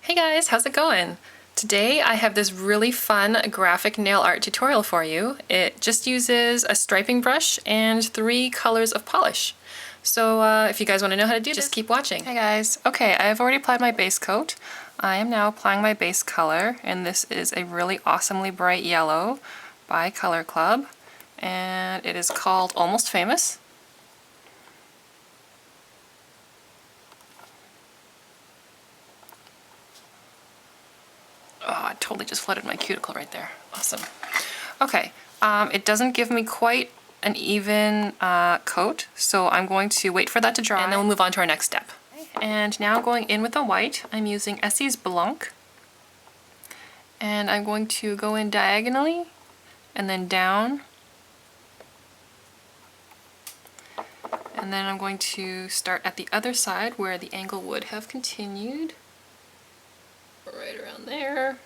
Hey guys, how's it going? Today I have this really fun graphic nail art tutorial for you. It just uses a striping brush and 3 colors of polish. So if you guys want to know how to do this, just keep watching. Hey guys, okay, I've already applied my base coat. I am now applying my base color, and this is a really awesomely bright yellow by Color Club, and it is called Almost Famous. Oh, I totally just flooded my cuticle right there. Awesome. Okay, it doesn't give me quite an even coat, so I'm going to wait for that to dry, and then we'll move on to our next step. And now going in with the white, I'm using Essie's Blanc, and I'm going to go in diagonally and then down, and then I'm going to start at the other side where the angle would have continued, right around there.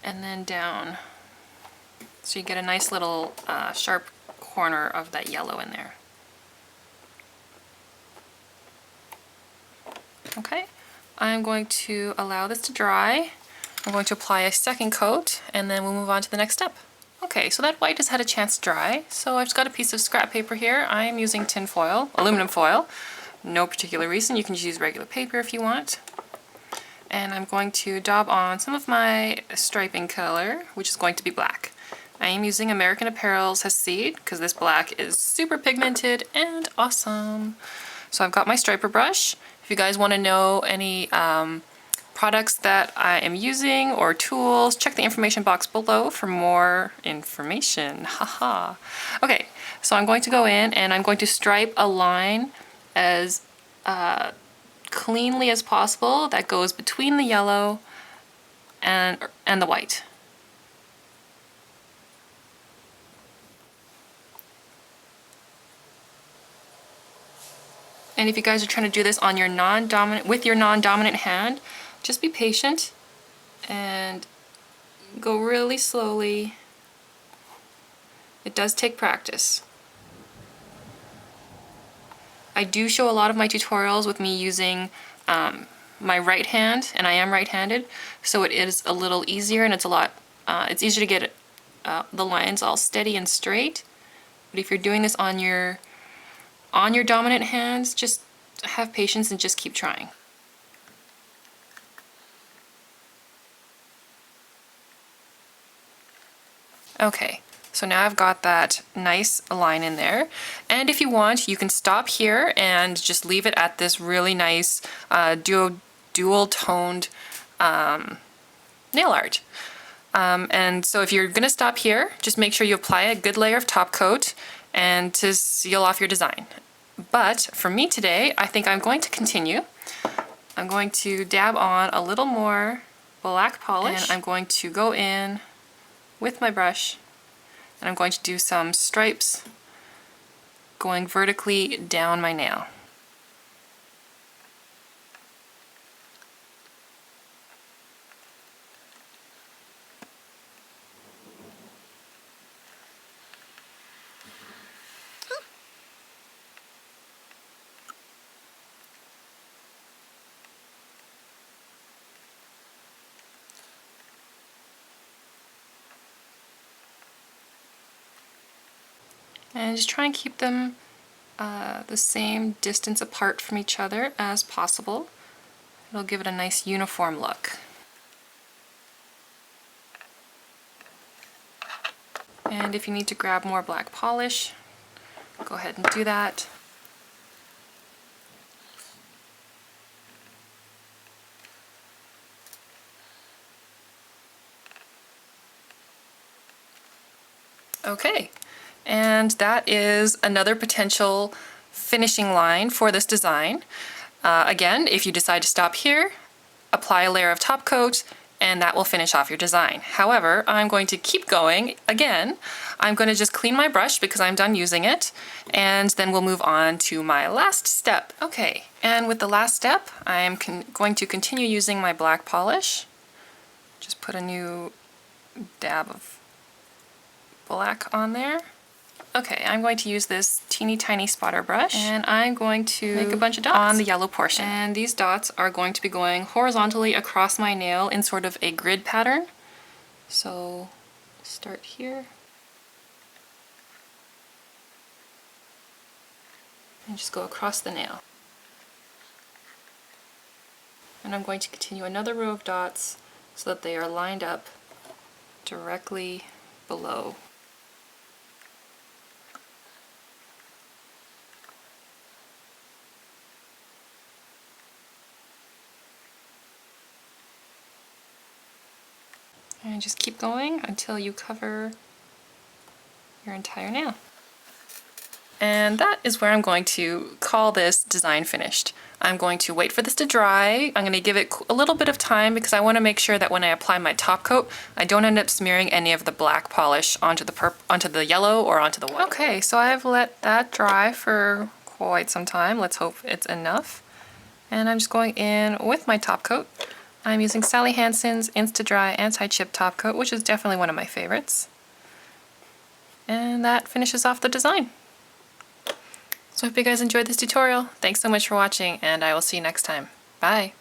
And then down. So you get a nice little sharp corner of that yellow in there. Okay, I'm going to allow this to dry. I'm going to apply a second coat, and then we'll move on to the next step. Okay, so that white has had a chance to dry, so I've just got a piece of scrap paper here. I am using tin foil, aluminum foil. No particular reason, you can just use regular paper if you want. And I'm going to daub on some of my striping color, which is going to be black. I am using American Apparel's Hassid, because this black is super pigmented and awesome. So I've got my striper brush. If you guys want to know any products that I am using or tools, check the information box below for more information. Haha. Okay, so I'm going to go in and I'm going to stripe a line as cleanly as possible that goes between the yellow and the white. And if you guys are trying to do this on your with your non-dominant hand, just be patient and go really slowly. It does take practice. I do show a lot of my tutorials with me using my right hand, and I am right-handed, so it is a little easier, and it's easier to get the lines all steady and straight. But if you're doing this on your dominant hands, just have patience and just keep trying. Okay. So now I've got that nice line in there, and if you want, you can stop here and just leave it at this really nice dual-toned nail art. And so if you're going to stop here, just make sure you apply a good layer of top coat and to seal off your design. But for me today, I think I'm going to continue. I'm going to dab on a little more black polish, and I'm going to go in with my brush, and I'm going to do some stripes going vertically down my nail. And just try and keep them the same distance apart from each other as possible. It'll give it a nice uniform look. And if you need to grab more black polish, go ahead and do that. Okay. And that is another potential finishing line for this design. Again, if you decide to stop here, apply a layer of top coat, and that will finish off your design. However, I'm going to keep going. Again, I'm going to just clean my brush because I'm done using it, and then we'll move on to my last step. Okay, and with the last step, I'm going to continue using my black polish. Just put a new dab of black on there. Okay, I'm going to use this teeny tiny spotter brush and I'm going to make a bunch of dots on the yellow portion. And these dots are going to be going horizontally across my nail in sort of a grid pattern. So start here. And just go across the nail. And I'm going to continue another row of dots so that they are lined up directly below. And just keep going until you cover your entire nail. And that is where I'm going to call this design finished. I'm going to wait for this to dry. I'm going to give it a little bit of time because I want to make sure that when I apply my top coat, I don't end up smearing any of the black polish onto the yellow or onto the white. Okay, so I've let that dry for quite some time. Let's hope it's enough. And I'm just going in with my top coat. I'm using Sally Hansen's Insta Dry Anti-Chip Top Coat, which is definitely one of my favorites. And that finishes off the design. So I hope you guys enjoyed this tutorial. Thanks so much for watching, and I will see you next time. Bye!